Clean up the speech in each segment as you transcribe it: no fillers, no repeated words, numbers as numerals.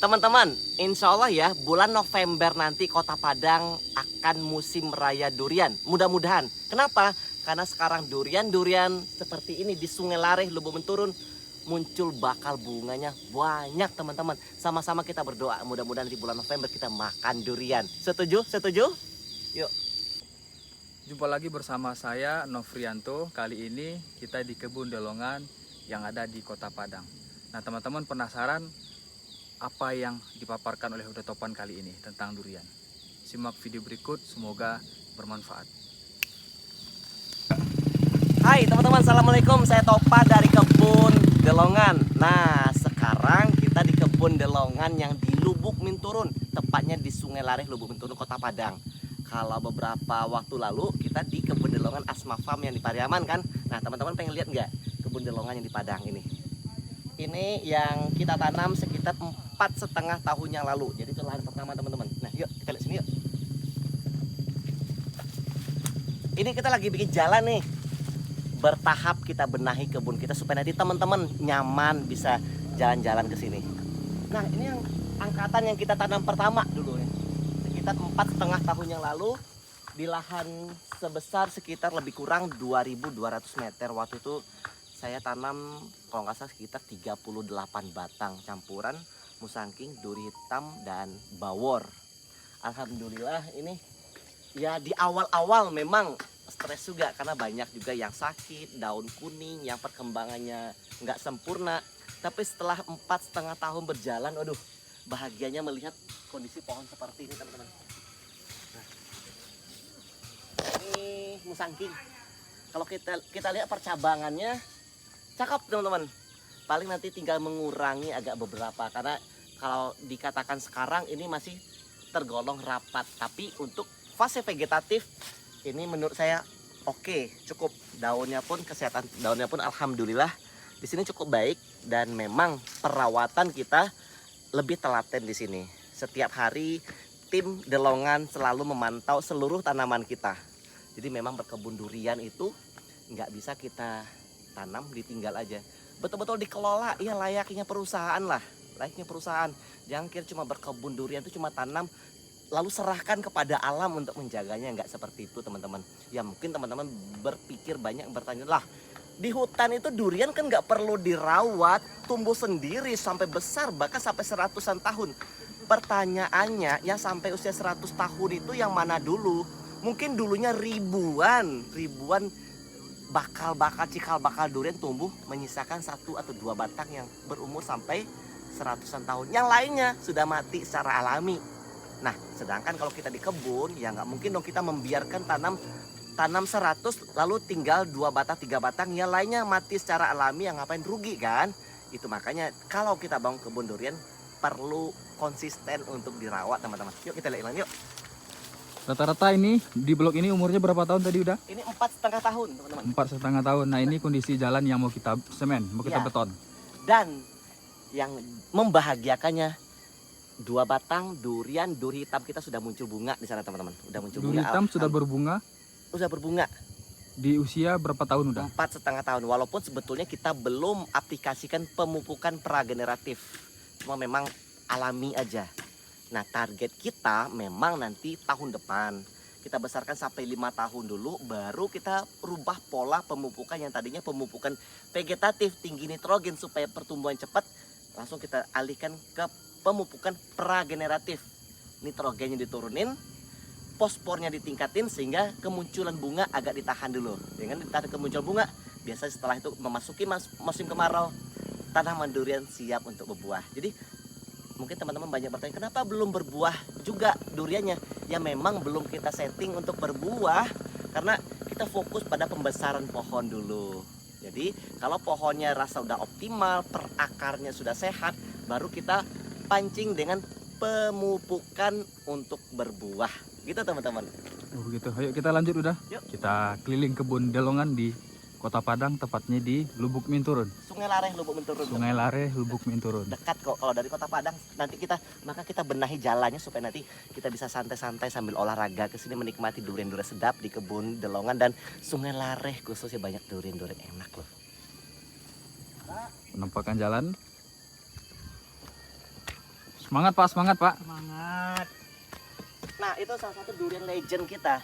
Teman-teman, insya Allah ya bulan November nanti Kota Padang akan musim raya durian. Mudah-mudahan. Kenapa? Karena sekarang durian-durian seperti ini di Sungai Lareh, Lubuk Menturun muncul bakal bunganya banyak teman-teman. Sama-sama kita berdoa mudah-mudahan di bulan November kita makan durian. Setuju? Setuju? Yuk. Jumpa lagi bersama saya Nofrianto. Kali ini kita di kebun delongan yang ada di Kota Padang. Nah teman-teman penasaran apa yang dipaparkan oleh Uda Topan kali ini tentang durian? Simak video berikut, semoga bermanfaat. Hai teman-teman, assalamualaikum. Saya Topa dari kebun delongan. Nah sekarang kita di kebun delongan yang di Lubuk Minturun, tepatnya di Sungai Lareh, Lubuk Minturun, Kota Padang. Kalau beberapa waktu lalu kita di kebun delongan Asma Farm yang di Pariaman kan. Nah teman-teman pengen lihat nggak kebun delongan yang di Padang ini? Ini yang kita tanam sekitar 4,5 tahun yang lalu. Jadi itu lahan pertama teman-teman. Nah yuk kita lihat sini yuk. Ini kita lagi bikin jalan nih. Bertahap kita benahi kebun kita supaya nanti teman-teman nyaman bisa jalan-jalan ke sini. Nah ini yang angkatan yang kita tanam pertama dulu ya. Sekitar 4,5 tahun yang lalu di lahan sebesar sekitar lebih kurang 2.200 meter. Waktu itu saya tanam kalau nggak salah sekitar 38 batang campuran musangking, duri hitam, dan bawor. Alhamdulillah ini ya di awal-awal memang stres juga karena banyak juga yang sakit, daun kuning yang perkembangannya nggak sempurna. Tapi setelah 4,5 tahun berjalan, aduh bahagianya melihat kondisi pohon seperti ini teman-teman. Nah, ini musangking. Kalau kita lihat percabangannya cakep teman-teman. Paling nanti tinggal mengurangi agak beberapa karena kalau dikatakan sekarang ini masih tergolong rapat. Tapi untuk fase vegetatif ini menurut saya oke, cukup. Daunnya pun kesehatan daunnya pun alhamdulillah di sini cukup baik dan memang perawatan kita lebih telaten di sini. Setiap hari tim delongan selalu memantau seluruh tanaman kita. Jadi memang berkebun durian itu nggak bisa kita tanam ditinggal aja. Betul-betul dikelola, ya layaknya perusahaan lah. Layaknya perusahaan. Jangan kira cuma berkebun durian itu cuma tanam lalu serahkan kepada alam untuk menjaganya. Nggak seperti itu teman-teman. Ya mungkin teman-teman berpikir banyak bertanya lah. Di hutan itu durian kan nggak perlu dirawat, tumbuh sendiri sampai besar bahkan sampai 100-an tahun. Pertanyaannya yang sampai usia 100 tahun itu yang mana dulu? Mungkin dulunya ribuan cikal bakal durian tumbuh menyisakan 1 atau 2 batang yang berumur sampai 100-an tahun. Yang lainnya sudah mati secara alami. Nah, sedangkan kalau kita di kebun ya nggak mungkin dong kita membiarkan tanam 100 lalu tinggal 2 batang 3 batang yang lainnya mati secara alami, yang ngapain, rugi kan? Itu makanya kalau kita bangun kebun durian perlu konsisten untuk dirawat teman-teman. Yuk kita lihat yuk. Rata-rata ini di blok ini umurnya berapa tahun tadi udah? Ini 4,5 tahun teman-teman. 4,5 tahun. Nah ini kondisi jalan yang mau kita semen, mau kita Ya. beton. Dan yang membahagiakannya 2 batang duri hitam kita sudah muncul bunga di sana teman-teman. Udah muncul Duri bunga. hitam sudah berbunga. Sudah berbunga. Di usia berapa tahun udah? 4,5 tahun. Walaupun sebetulnya kita belum aplikasikan pemupukan prageneratif. Cuma memang alami aja. Nah target kita memang nanti tahun depan kita besarkan sampai 5 tahun dulu, baru kita rubah pola pemupukan yang tadinya pemupukan vegetatif tinggi nitrogen supaya pertumbuhan cepat, langsung kita alihkan ke pemupukan prageneratif. Nitrogennya diturunin, fosfornya ditingkatin sehingga kemunculan bunga agak ditahan dulu. Dengan ditahan kemunculan bunga, biasanya setelah itu memasuki musim kemarau, tanaman durian siap untuk berbuah. Jadi mungkin teman-teman banyak bertanya kenapa belum berbuah juga duriannya. Ya memang belum kita setting untuk berbuah karena kita fokus pada pembesaran pohon dulu. Jadi kalau pohonnya rasa udah optimal, perakarnya sudah sehat, baru kita pancing dengan pemupukan untuk berbuah. Gitu teman-teman. Oh begitu. Ayo kita lanjut udah. Yuk. Kita keliling kebun delongan di Kota Padang, tepatnya di Lubuk Minturun. Sungai Lareh, Lubuk Minturun. Sungai Lareh, Lubuk Minturun. Dekat kok kalau dari Kota Padang. Nanti maka kita benahi jalannya supaya nanti kita bisa santai-santai sambil olahraga ke sini menikmati durian-durian sedap di kebun delongan dan Sungai Lareh khususnya banyak durian-durian enak loh. Penampakan jalan. Semangat Pak, semangat Pak. Semangat. Nah, itu salah satu durian legend kita.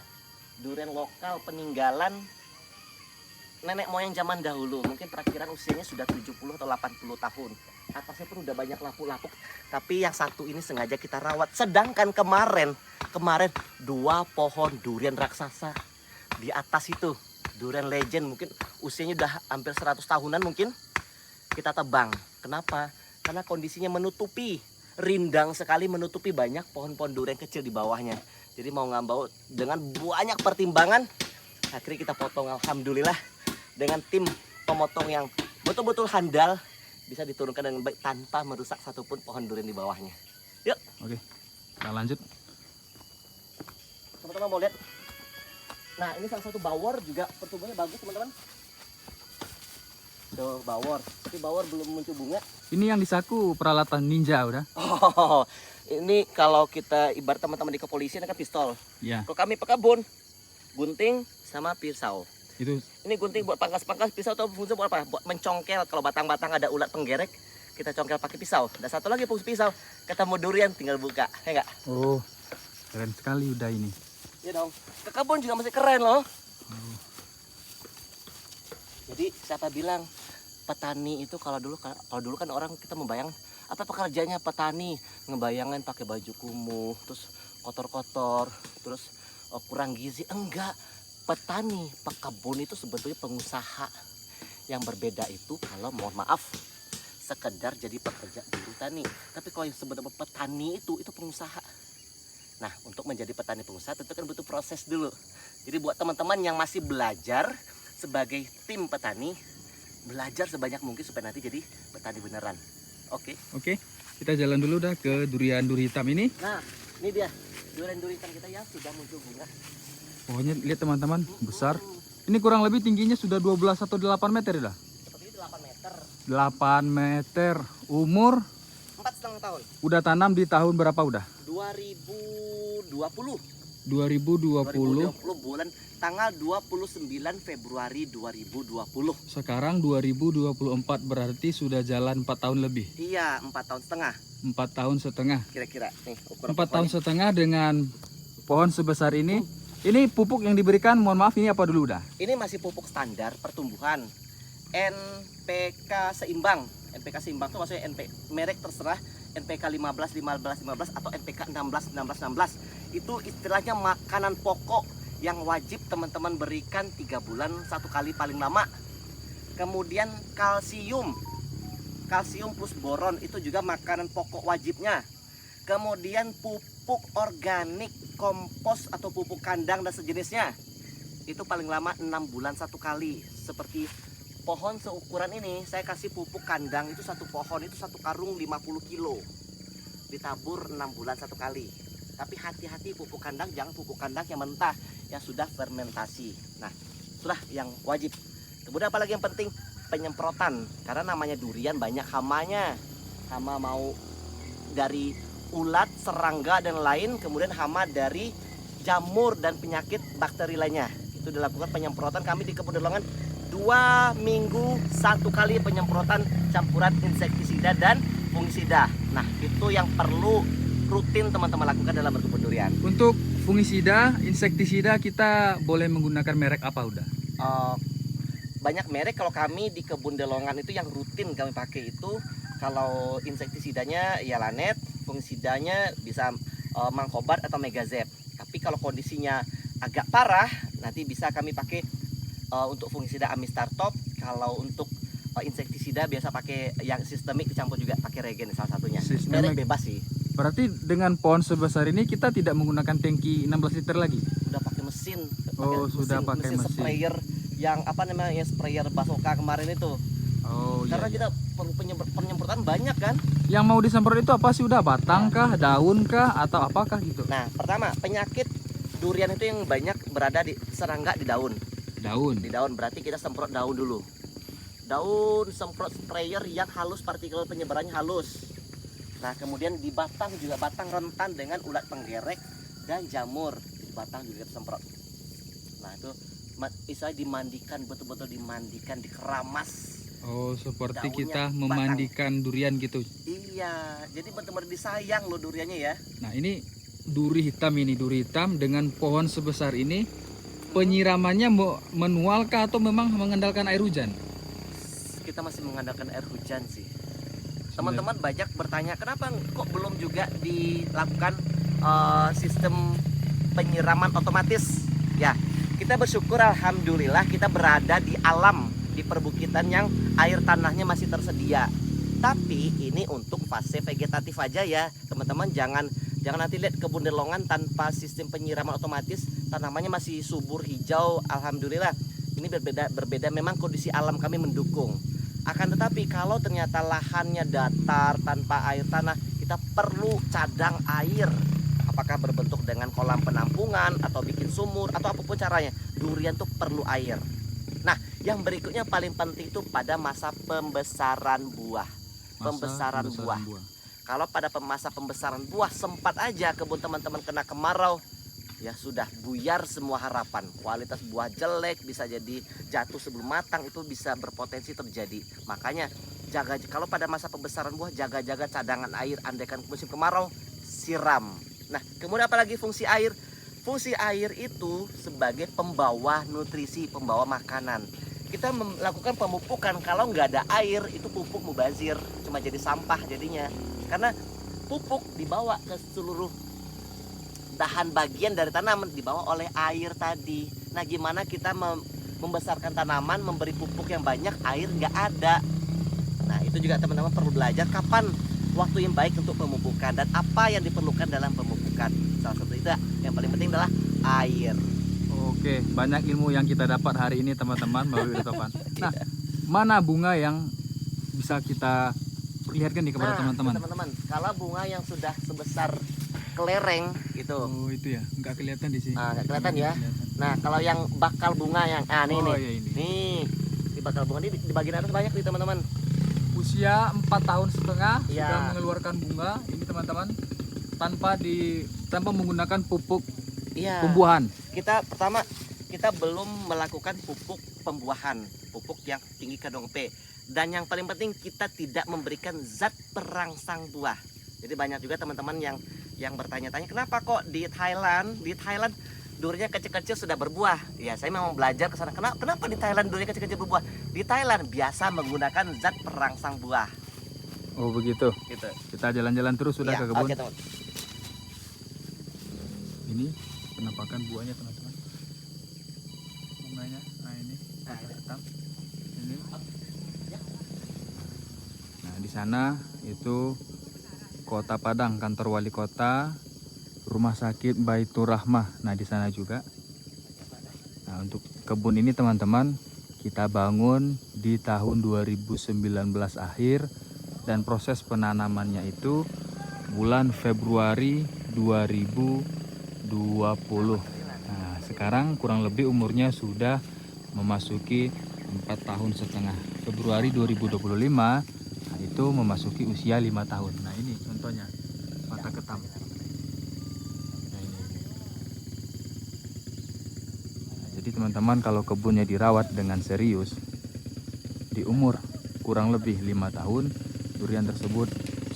Durian lokal peninggalan nenek moyang zaman dahulu. Mungkin perkiraan usianya sudah 70 atau 80 tahun. Atasnya pun udah banyak lapuk-lapuk. Tapi yang satu ini sengaja kita rawat. Sedangkan kemarin 2 pohon durian raksasa di atas itu. Durian legend, mungkin usianya udah hampir 100 tahunan mungkin. Kita tebang. Kenapa? Karena kondisinya menutupi, rindang sekali, menutupi banyak pohon-pohon durian kecil di bawahnya. Jadi mau ngambau dengan banyak pertimbangan, akhirnya kita potong. Alhamdulillah dengan tim pemotong yang betul-betul handal, bisa diturunkan dengan baik tanpa merusak satupun pohon durian di bawahnya. Yuk, Oke, kita lanjut. teman-teman mau lihat. Nah, ini salah satu bawor juga pertumbuhannya bagus, teman-teman. Tuh, bawor. Tapi bawor belum muncul bunga. Ini yang disaku peralatan ninja udah. Oh, ini kalau kita ibarat teman-teman di kepolisian kan pistol. Ya, Kalau kami pekebun, gunting sama pisau. itu Ini gunting buat pangkas-pangkas, pisau atau fungsi buat apa? Buat mencongkel. Kalau batang-batang ada ulat penggerek, kita congkel pakai pisau. Dan satu lagi fungsi pisau, ketemu durian tinggal buka, ya enggak? oh, keren sekali udah ini. Iya dong. Ke kebun juga masih keren loh. Jadi siapa bilang petani itu kalau dulu kan orang kita membayang apa pekerjaannya petani, ngebayangin pakai baju kumuh, terus kotor-kotor, terus kurang gizi. Enggak. Petani, pekebun itu sebetulnya pengusaha. Yang berbeda itu kalau mohon maaf sekedar jadi pekerja buruh tani. Tapi kalau yang sebenarnya petani itu pengusaha. Nah, untuk menjadi petani pengusaha tentu kan butuh proses dulu. Jadi buat teman-teman yang masih belajar sebagai tim petani, belajar sebanyak mungkin supaya nanti jadi petani beneran. Oke. Oke, kita jalan dulu dah ke durian duri hitam ini. Nah, ini dia durian-durian kita yang sudah muncul bunga. Pohonnya lihat teman-teman, besar. Ini kurang lebih tingginya sudah 12 atau 8 meter dah. Seperti ini 8 meter. 8 meter. Umur 4,5 tahun. udah tanam di tahun berapa udah? 2020. 2020. Bulan tanggal 29 Februari 2020. Sekarang 2024 berarti sudah jalan 4 tahun lebih. Iya, 4 tahun setengah 4 tahun setengah. kira-kira. Nih, ukuran 4 tahun pohonnya. setengah dengan pohon sebesar ini. Ini pupuk yang diberikan, mohon maaf ini apa dulu dah? Ini masih pupuk standar pertumbuhan. NPK seimbang. NPK seimbang itu maksudnya merek terserah. NPK 15 atau NPK 16. Itu istilahnya makanan pokok yang wajib teman-teman berikan 3 bulan 1 kali paling lama. Kemudian kalsium plus boron itu juga makanan pokok wajibnya. Kemudian pupuk organik, kompos atau pupuk kandang dan sejenisnya itu paling lama 6 bulan 1 kali. Seperti pohon seukuran ini, saya kasih pupuk kandang itu satu pohon itu 1 karung 50 kilo, ditabur 6 bulan 1 kali. Tapi hati-hati pupuk kandang, jangan pupuk kandang yang mentah, yang sudah fermentasi. Nah, itulah yang wajib. Kemudian apalagi yang penting, penyemprotan. Karena namanya durian banyak hamanya. Hama mau dari ulat, serangga dan lain, kemudian hama dari jamur dan penyakit bakteri lainnya. Itu dilakukan penyemprotan kami di Kebun Delongan 2 minggu 1 kali penyemprotan campuran insektisida dan fungisida. Nah, itu yang perlu rutin teman-teman lakukan dalam berkebun durian. Untuk fungisida, insektisida kita boleh menggunakan merek apa udah? Banyak merek. Kalau kami di Kebun Delongan itu yang rutin kami pakai itu, kalau insektisidanya ya Lanet, fungisidanya bisa Mangkobat atau Megazep. Tapi kalau kondisinya agak parah, nanti bisa kami pakai untuk fungisida Amistar Top. Kalau untuk insektisida biasa pakai yang sistemik dicampur juga pakai Regen salah satunya. Sistemik. Merek bebas sih. Berarti dengan pohon sebesar ini kita tidak menggunakan tangki 16 liter lagi? Udah pakai mesin. Oh, sudah pakai mesin. Sprayer yang apa namanya, sprayer Basoka kemarin itu. Oh iya. Karena kita perlu penyemprotan banyak kan. Yang mau disemprot itu apa sih udah? Batang kah, daun kah, atau apakah gitu? Nah, pertama penyakit durian itu yang banyak berada di serangga di daun. Daun. Di daun berarti kita semprot daun dulu. Daun semprot sprayer yang halus, partikel penyebarannya halus. Nah, kemudian di batang juga, batang rentan dengan ulat penggerek dan jamur. Di batang juga kita semprot. Nah, itu istilah dimandikan, betul-betul dimandikan, dikeramas Oh, seperti Daunnya kita batang. memandikan durian gitu. Iya, jadi benar-benar disayang loh duriannya ya. Nah, ini duri hitam dengan pohon sebesar ini. Penyiramannya manual kah atau memang mengandalkan air hujan? Kita masih mengandalkan air hujan sih. Teman-teman banyak bertanya kenapa kok belum juga dilakukan sistem penyiraman otomatis. Ya, kita bersyukur alhamdulillah kita berada di alam, di perbukitan yang air tanahnya masih tersedia. Tapi ini untuk fase vegetatif aja ya, teman-teman. Jangan nanti lihat kebun delongan tanpa sistem penyiraman otomatis, tanamannya masih subur hijau, alhamdulillah. Ini berbeda memang kondisi alam kami mendukung. Akan tetapi kalau ternyata lahannya datar tanpa air tanah, kita perlu cadang air. Apakah berbentuk dengan kolam penampungan atau bikin sumur atau apapun caranya, durian tuh perlu air. Nah, yang berikutnya paling penting itu pada masa pembesaran buah. Pembesaran buah. Kalau pada masa pembesaran buah sempat aja kebun teman-teman kena kemarau, ya sudah buyar semua harapan. Kualitas buah jelek, bisa jadi jatuh sebelum matang, itu bisa berpotensi terjadi. Makanya kalau pada masa pembesaran buah, jaga-jaga cadangan air. Andaikan musim kemarau, siram. Nah, kemudian apalagi fungsi air? Fungsi air itu sebagai pembawa nutrisi, pembawa makanan. Kita melakukan pemupukan, kalau nggak ada air itu pupuk mubazir, cuma jadi sampah jadinya. Karena pupuk dibawa ke seluruh bahan bagian dari tanaman, dibawa oleh air tadi. Nah, gimana kita membesarkan tanaman, memberi pupuk yang banyak, air nggak ada. Nah, itu juga teman-teman perlu belajar kapan waktu yang baik untuk pemupukan dan apa yang diperlukan dalam pemupukan. Salah satu itu yang paling penting adalah air. Oke, banyak ilmu yang kita dapat hari ini teman-teman melalui Topan. Nah, mana bunga yang bisa kita perlihatkan nih kepada teman-teman? Teman-teman, kalau bunga yang sudah sebesar kelereng gitu. Oh, itu ya, nggak kelihatan di sini. Nggak kelihatan ya. Nah, kalau yang bakal bunga yang nih Oh, nih. iya, ini. Nih, di bakal bunga ini di bagian atas banyak nih teman-teman. Usia 4,5 tahun Iya. sudah mengeluarkan bunga ini teman-teman, tanpa menggunakan pupuk Iya. pembuahan. Kita belum melakukan pupuk pembuahan, pupuk yang tinggi kandungan P. Dan yang paling penting kita tidak memberikan zat perangsang buah. Jadi banyak juga teman-teman yang bertanya-tanya kenapa kok di Thailand duriannya kecil-kecil sudah berbuah. Ya, saya memang belajar ke sana. Kenapa di Thailand durian kecil-kecil berbuah? Di Thailand biasa menggunakan zat perangsang buah. Oh, begitu. Gitu. Kita jalan-jalan terus sudah Ya, ke kebun. oke, teman. Ini penampakan buahnya teman-teman. Bunganya, nah ini hitam. Ini. Nah, di sana itu Kota Padang, kantor wali kota, Rumah Sakit Baitur Rahmah. Nah, di sana juga. Nah, untuk kebun ini teman-teman kita bangun di tahun 2019 akhir dan proses penanamannya itu bulan Februari 2020. Nah, sekarang kurang lebih umurnya sudah memasuki 4,5 tahun. Februari 2025 itu memasuki usia 5 tahun. Nah, ini contohnya mata ketam. Nah, ini. Nah, jadi teman-teman kalau kebunnya dirawat dengan serius, di umur kurang lebih 5 tahun durian tersebut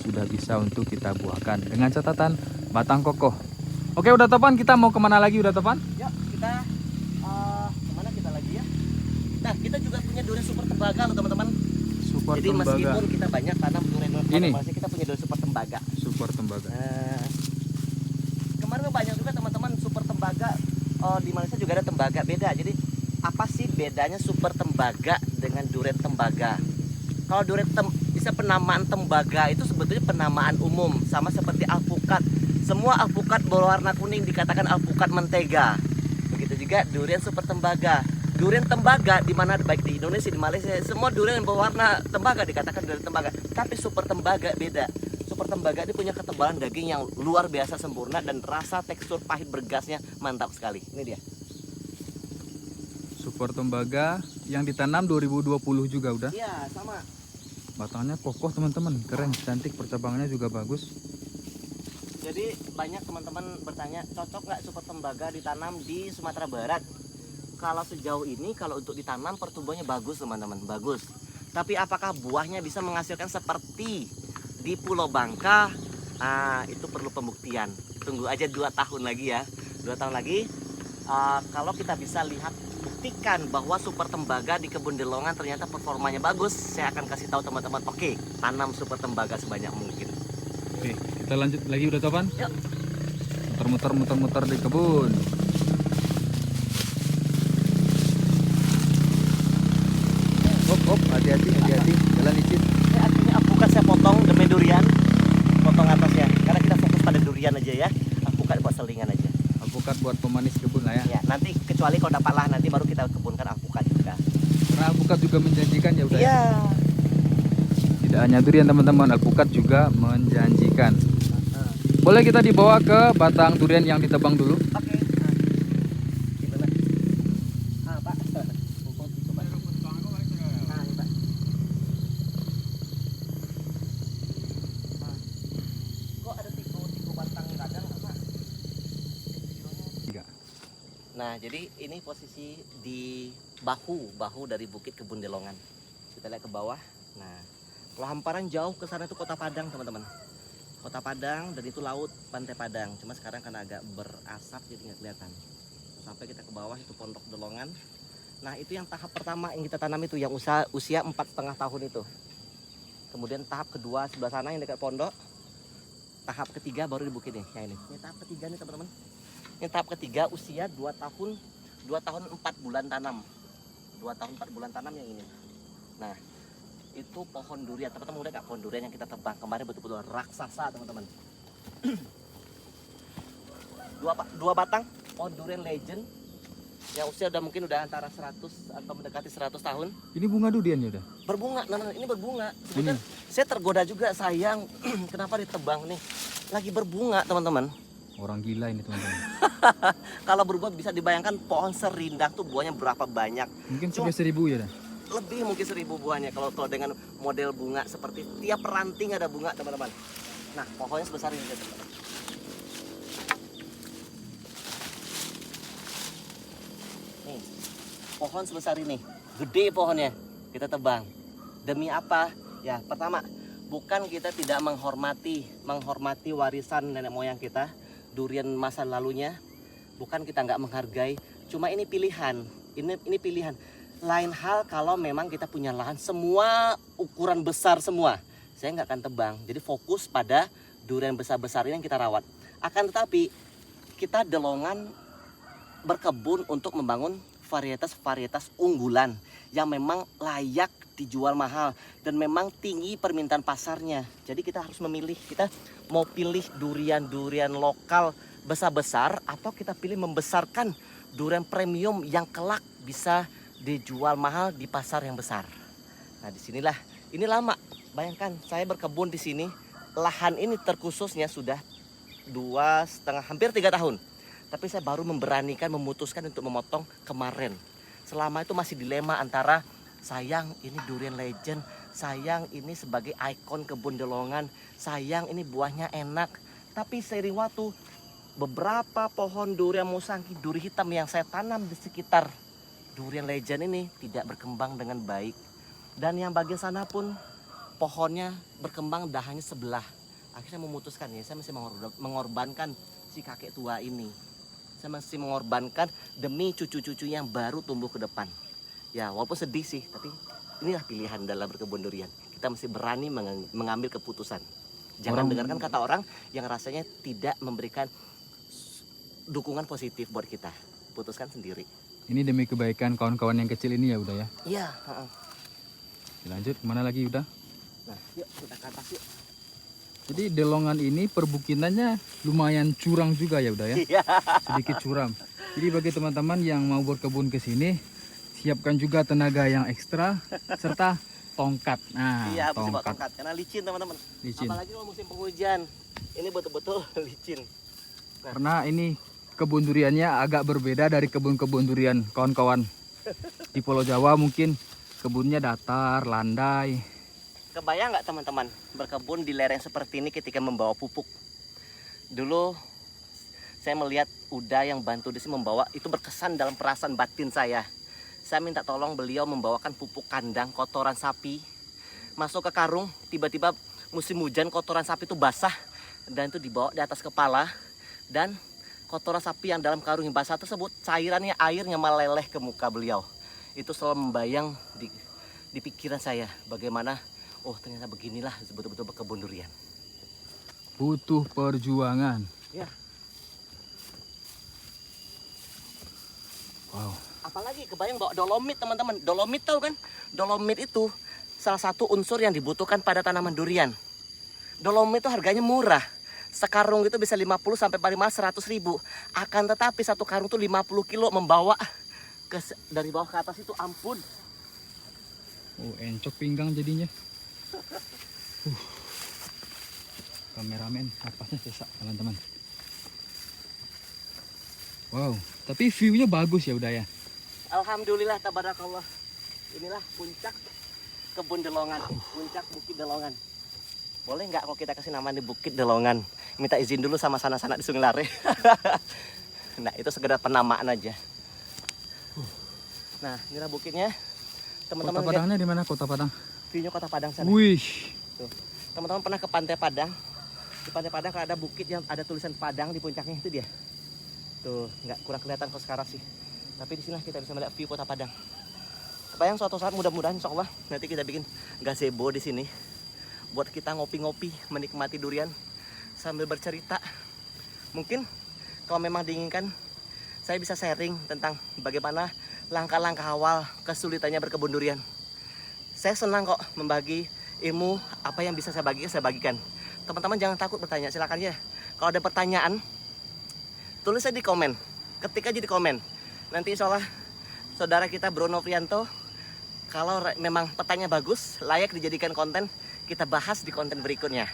sudah bisa untuk kita buahkan dengan catatan batang kokoh. Oke, udah Topan, kita mau kemana lagi udah Topan? Yuk, kita kemana kita lagi ya? Nah, kita juga punya durian super tembaga loh teman-teman. Super Jadi tembaga. meskipun kita banyak tanam durian Ini. kita punya durian super tembaga. Super tembaga. Kemarin banyak juga teman-teman super tembaga. Di Malaysia juga ada tembaga beda. Jadi apa sih bedanya super tembaga dengan durian tembaga? Kalau durian bisa penamaan tembaga itu sebetulnya penamaan umum, sama seperti alpukat. Semua alpukat berwarna kuning dikatakan alpukat mentega. Begitu juga durian super tembaga. Durian tembaga di mana baik di Indonesia, di Malaysia, semua durian yang berwarna tembaga dikatakan durian tembaga. Tapi super tembaga beda. Super tembaga ini punya ketebalan daging yang luar biasa sempurna dan rasa tekstur pahit bergasnya mantap sekali. Ini dia. Super tembaga yang ditanam 2020 juga udah. Iya, sama. Batangnya kokoh teman-teman, keren, cantik, percabangannya juga bagus. Jadi banyak teman-teman bertanya, cocok nggak super tembaga ditanam di Sumatera Barat? Kalau sejauh ini, kalau untuk ditanam pertumbuhannya bagus teman-teman, bagus. Tapi apakah buahnya bisa menghasilkan seperti di Pulau Bangka? Itu perlu pembuktian. Tunggu aja 2 tahun lagi ya. 2 tahun lagi, kalau kita bisa lihat, buktikan bahwa super tembaga di kebun Delongan ternyata performanya bagus, saya akan kasih tahu teman-teman, oke, tanam super tembaga sebanyak mungkin. Oke, kita lanjut lagi udah Topan? Yuk. Muter-muter di kebun. Hop, hati-hati, jalan licin. Artinya alpukat saya potong demi durian, potong atasnya, karena kita fokus pada durian aja ya. Alpukat buat selingan aja. Alpukat buat pemanis kebun lah ya. Ya, nanti kecuali kalau dapat lah, nanti baru kita kebunkan alpukat juga. Karena alpukat juga menjanjikan ya udah. Iya. Tidak hanya durian teman-teman, alpukat juga menjanjikan. Boleh kita dibawa ke batang durian yang ditebang dulu? Oke. Gimana? Pak. Pupuk itu, Pak. Ini, Pak. Kok ada tiku batang radang, Pak? Tiga. Nah, jadi ini posisi di bahu dari Bukit Kebun Delongan. Kita lihat ke bawah. Nah, kalau hamparan jauh ke sana itu Kota Padang, teman-teman. Kota Padang, dan itu laut Pantai Padang. Cuma sekarang karena agak berasap jadi nggak kelihatan. Sampai kita ke bawah itu Pondok Delongan. Nah, itu yang tahap pertama yang kita tanam itu, yang usia 4,5 tahun itu. Kemudian tahap kedua sebelah sana yang dekat pondok. Tahap ketiga baru di bukit nih. Ya ini. Ini tahap ketiga nih, teman-teman. Ini tahap ketiga usia 2 tahun 4 bulan tanam. 2 tahun 4 bulan tanam yang ini. Nah, itu pohon durian. Teman-teman udah nggak pohon durian yang kita tebang kemarin, betul-betul raksasa, teman-teman. dua batang pohon durian legend yang usia mungkin udah antara 100 atau mendekati 100 tahun. Ini bunga durian ya udah? Berbunga, nah, ini berbunga. Sebenarnya saya tergoda juga, sayang kenapa ditebang nih. Lagi berbunga, teman-teman. Orang gila ini teman-teman. Kalau berbuah bisa dibayangkan pohon serindang tuh buahnya berapa banyak. Mungkin sampai 1000 ya dah? Lebih mungkin 1000 buahnya kalau dengan model bunga seperti tiap ranting ada bunga, teman-teman. Nah, pohonnya sebesar ini, teman-teman. Nih, pohon sebesar ini, gede pohonnya, kita tebang. Demi apa? Ya, pertama, bukan kita tidak menghormati warisan nenek moyang kita, durian masa lalunya. Bukan kita nggak menghargai, cuma ini pilihan. Ini pilihan. Lain hal kalau memang kita punya lahan semua ukuran besar semua, saya nggak akan tebang. Jadi fokus pada durian besar-besar ini yang kita rawat. Akan tetapi kita Delongan berkebun untuk membangun varietas-varietas unggulan yang memang layak dijual mahal dan memang tinggi permintaan pasarnya. Jadi kita harus memilih, kita mau pilih durian-durian lokal besar-besar atau kita pilih membesarkan durian premium yang kelak bisa dijual mahal di pasar yang besar. Nah, disinilah, ini lama. Bayangkan saya berkebun di sini, lahan ini terkhususnya sudah 2,5 hampir 3 tahun. Tapi saya baru memutuskan untuk memotong kemarin. Selama itu masih dilema antara sayang ini durian legend, sayang ini sebagai ikon kebun Delongan, sayang ini buahnya enak. Tapi seiring waktu, beberapa pohon durian musangki, duri hitam yang saya tanam di sekitar durian legend ini tidak berkembang dengan baik. Dan yang bagian sana pun pohonnya berkembang dahannya sebelah. Akhirnya memutuskan ya, saya masih mengorbankan si kakek tua ini. Saya masih mengorbankan demi cucu-cucu yang baru tumbuh ke depan. Ya, walaupun sedih sih, tapi inilah pilihan dalam berkebun durian. Kita mesti berani mengambil keputusan. Jangan dengarkan kata orang yang rasanya tidak memberikan dukungan positif buat kita. Putuskan sendiri. Ini demi kebaikan kawan-kawan yang kecil ini ya udah ya? Iya. Lanjut, kemana lagi udah? Nah, yuk kita ke atas yuk. Jadi Delongan ini perbukitannya lumayan curang juga ya udah ya? Iya. Sedikit curam. Jadi bagi teman-teman yang mau berkebun ke sini, siapkan juga tenaga yang ekstra serta tongkat. Nah, iya, mesti bawa tongkat karena licin, teman-teman. Licin. Apalagi kalau musim penghujan. Ini betul-betul licin. Karena ini kebun duriannya agak berbeda dari kebun-kebun durian kawan-kawan. Di Pulau Jawa mungkin kebunnya datar, landai. Kebayang nggak teman-teman berkebun di lereng seperti ini ketika membawa pupuk? Dulu saya melihat Uda yang bantu di sini membawa, itu berkesan dalam perasaan batin saya. Saya minta tolong beliau membawakan pupuk kandang kotoran sapi masuk ke karung. Tiba-tiba musim hujan kotoran sapi itu basah dan itu dibawa di atas kepala, dan kotoran sapi yang dalam karung yang basah tersebut cairannya airnya meleleh ke muka beliau. Itu selalu membayang di pikiran saya bagaimana, oh ternyata beginilah betul-betul berkebun durian. Butuh perjuangan. Ya. Wow. Apalagi kebayang bawa dolomit teman-teman. Dolomit tahu kan? Dolomit itu salah satu unsur yang dibutuhkan pada tanaman durian. Dolomit itu harganya murah. Sekarung itu bisa 50 sampai paling mahal 100 ribu. Akan tetapi satu karung itu 50 kilo membawa dari bawah ke atas itu ampun. Oh, encok pinggang jadinya. Kameramen napasnya sesak teman-teman. Wow, tapi view-nya bagus ya udah ya. Alhamdulillah tabarakallah. Inilah puncak kebun Delongan, puncak Bukit Delongan. Boleh nggak kalau kita kasih nama di Bukit Delongan? Minta izin dulu sama sanak-sanak di Sungai Lare. Nah, itu sekedar penamaan aja. Nah, inilah bukitnya. Teman-teman Kota Padangnya di mana Kota Padang? View-nya Kota Padang sana. Wih. Tuh. Teman-teman pernah ke Pantai Padang? Di Pantai Padang kalau ada bukit yang ada tulisan Padang di puncaknya, itu dia. Tuh, nggak kurang kelihatan kalau sekarang sih. Tapi di sini kita bisa melihat view Kota Padang. Kebayang suatu saat mudah-mudahan insya Allah nanti kita bikin gazebo di sini buat kita ngopi-ngopi menikmati durian sambil bercerita. Mungkin kalau memang diinginkan saya bisa sharing tentang bagaimana langkah-langkah awal kesulitannya berkebun durian. Saya senang kok membagi ilmu, apa yang bisa saya bagikan. Teman-teman jangan takut bertanya, silakan ya. Kalau ada pertanyaan tulis aja di komen, ketik aja di komen. Nanti insya Allah saudara kita Bro Nofrianto, kalau memang pertanyaan bagus, layak dijadikan konten, kita bahas di konten berikutnya.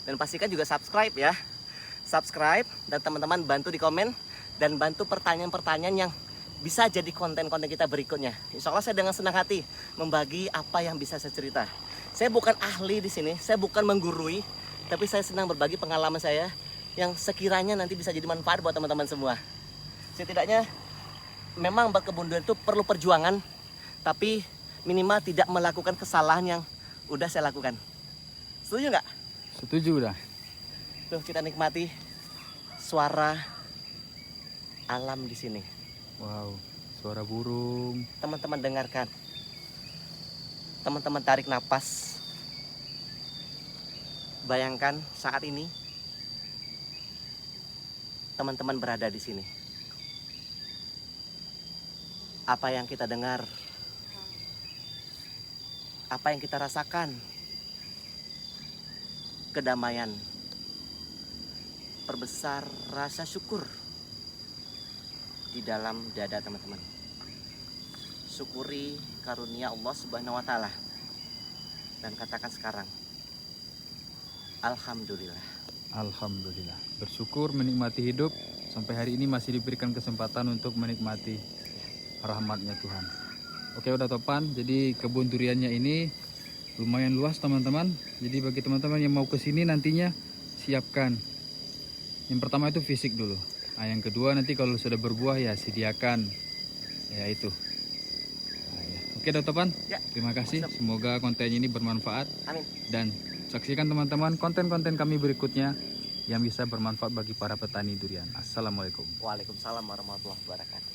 Dan pastikan juga subscribe ya. Subscribe dan teman-teman bantu di komen dan bantu pertanyaan-pertanyaan yang bisa jadi konten-konten kita berikutnya. Insya Allah saya dengan senang hati membagi apa yang bisa saya cerita. Saya bukan ahli di sini, saya bukan menggurui, tapi saya senang berbagi pengalaman saya yang sekiranya nanti bisa jadi manfaat buat teman-teman semua. Setidaknya memang berkebun durian itu perlu perjuangan, tapi minimal tidak melakukan kesalahan yang udah saya lakukan. Setuju nggak? Setuju udah. Tuh kita nikmati suara alam di sini. Wow, suara burung. Teman-teman dengarkan. Teman-teman tarik napas. Bayangkan saat ini teman-teman berada di sini. Apa yang kita dengar, apa yang kita rasakan, kedamaian, perbesar rasa syukur di dalam dada teman-teman. Syukuri karunia Allah Subhanahu wa Ta'ala, dan katakan sekarang alhamdulillah. Alhamdulillah. Bersyukur menikmati hidup sampai hari ini masih diberikan kesempatan untuk menikmati rahmatnya Tuhan. Oke udah topan, jadi kebun duriannya ini lumayan luas teman-teman. Jadi bagi teman-teman yang mau kesini nantinya siapkan. Yang pertama itu fisik dulu. Nah, yang kedua nanti kalau sudah berbuah ya sediakan. Ya itu. Nah, ya. Oke udah topan. Ya, Terima kasih. mantap. Semoga konten ini bermanfaat. Amin. Dan saksikan teman-teman konten-konten kami berikutnya yang bisa bermanfaat bagi para petani durian. Assalamualaikum. Waalaikumsalam warahmatullahi wabarakatuh.